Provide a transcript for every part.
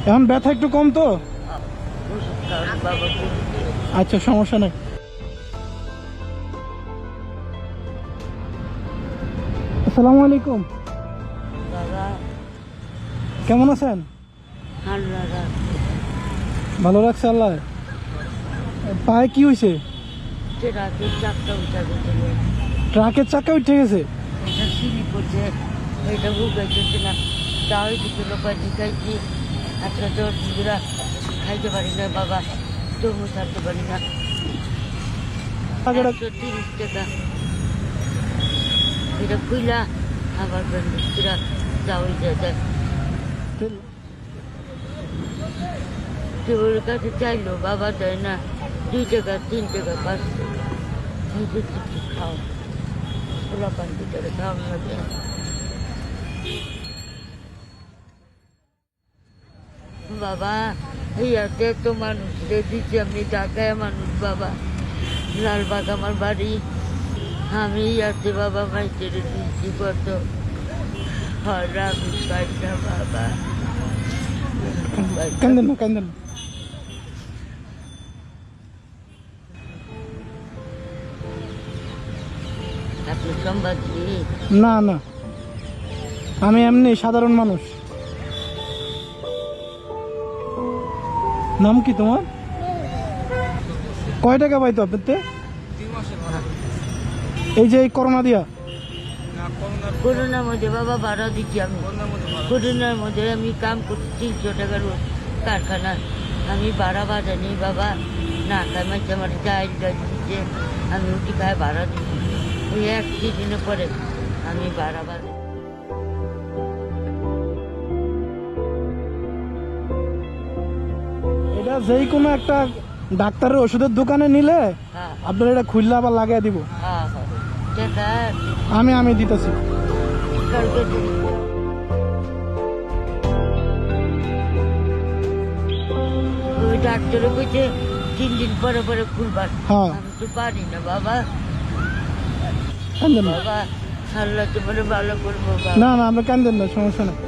এখন ব্যথা একটু কম তো? আচ্ছা, সমস্যা নেই। আসসালামু আলাইকুম। কেমন আছেন? ভালো রাখছে আল্লাহ। পায়ে কি হয়েছে? ট্রাকের চাকা উঠে গেছে। খাইতে পারি না বাবা, তবু ছাড়তে পারি না। 130 টাকা এটা খুইলা আবার ব্যান্ডেজরা চাউল দিয়ে দেয়। কেউর কাছে চাইলো বাবা দেয় না, 2 টাকা 3 টাকা 5 টাকা নিজে কিছু খাও, খোলা পান ভিতরে খাওয়ান লাগে। বাবা ইয়াতে তো মানুষ দিচ্ছি, আমি ঢাকায় মানুষ বাবা, লালবাগ আমার বাড়ি। আমি ইয়াতে বাবা মাইকেরে দিচ্ছি কত আমি পাই না বাবা। কান্দেন না, কান্দেন না। আপনি সম্বাদী? না না, আমি এমনি সাধারণ মানুষ। নাম কি তোমার? কয় টাকা পাইতো আপনার? এই যে এই করোনা দিয়া? করোনার মধ্যে বাবা ভাড়া দিচ্ছি আমি। করোনার মধ্যে আমি কাম করছি 300 টাকার কারখানা, আমি ভাড়া বাজানি বাবা, না খাই মাঝে আমার চাল দিচ্ছে, আমি উঠি খায় ভাড়া দিচ্ছি। ওই 1 দিনের পরে আমি ভাড়া বাজাই। এটা যেই কোনো একটা ডাক্তারের ওষুধের দোকানে নিলে আপনার এটা খুললে আবার লাগাই দিব। আমি দিতেছি। ওই ডাক্তারে কইছে 3 দিন পরে পরে খুলবার। আমি তো পারি না বাবা। বাবা আল্লাহ তোমার ভালো করবো। না না, আমরা কান্দেন না, সমস্যা নেই।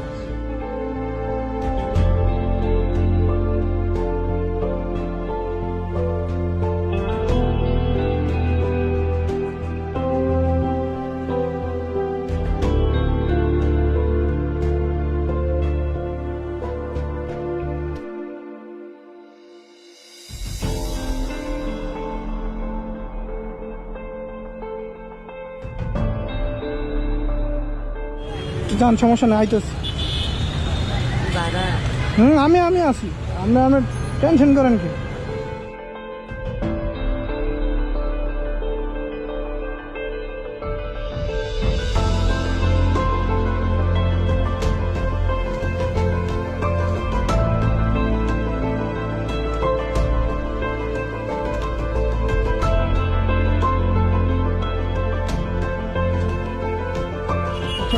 যান, সমস্যা নেই, আইতেছি। আমি আছি, আপনি টেনশন করেন কি?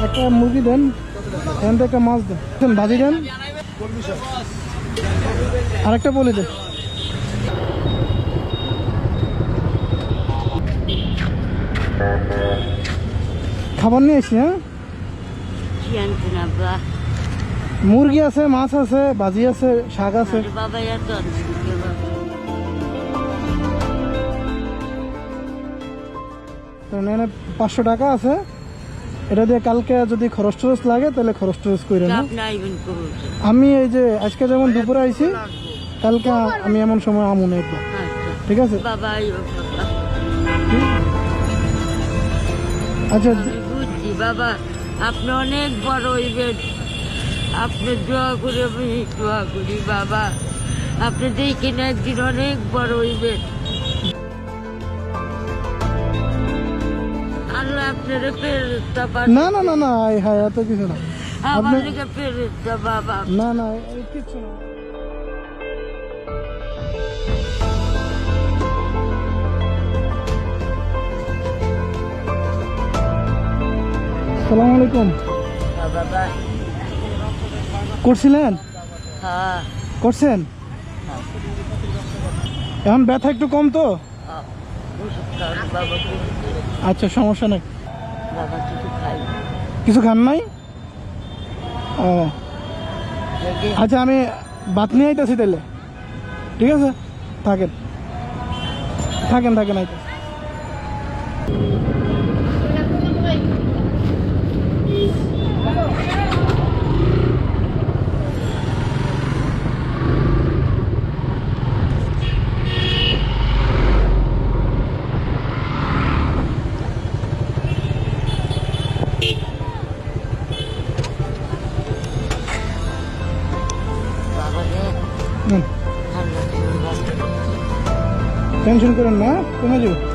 একটা মুরগি দেন, এখান থেকে একটা মাছ দেন, ভাজি দেন, আরেকটা বলে দেন। খাবার নিয়ে এসছি। হ্যাঁ, মুরগি আছে, মাছ আছে, ভাজি আছে, শাক আছে। তো 500 টাকা আছে, এটা দিয়ে কালকে যদি খরচ টরচ লাগে তাহলে খরচ টরচ করে না। আমি এই যে আজকে যেমন দুপুরে আইছি, কালকে আমি এমন সময় আমুন একবার, ঠিক আছে? আচ্ছা বুঝছি বাবা, আপনি অনেক বড় হইবেন, আপনি দোয়া করে আমি দোয়া করি বাবা, আপনি দেখি না একদিন অনেক বড় হইবেন। না না না না, হ্যাঁ এত কিছু না, বাবা না না কিছু না। আসসালামু আলাইকুম। করছিলেন? করছেন? এখন ব্যথা একটু কম তো? আচ্ছা, সমস্যা নেই। কিছু খান নাই? ও আচ্ছা, আমি ভাত নিয়ে আইতেছি তাহলে, ঠিক আছে? থাকেন থাকেন থাকেন আইতে। বাবা রে হুম, ঠান্ডা টেনশন করেন না, কমে যাবে।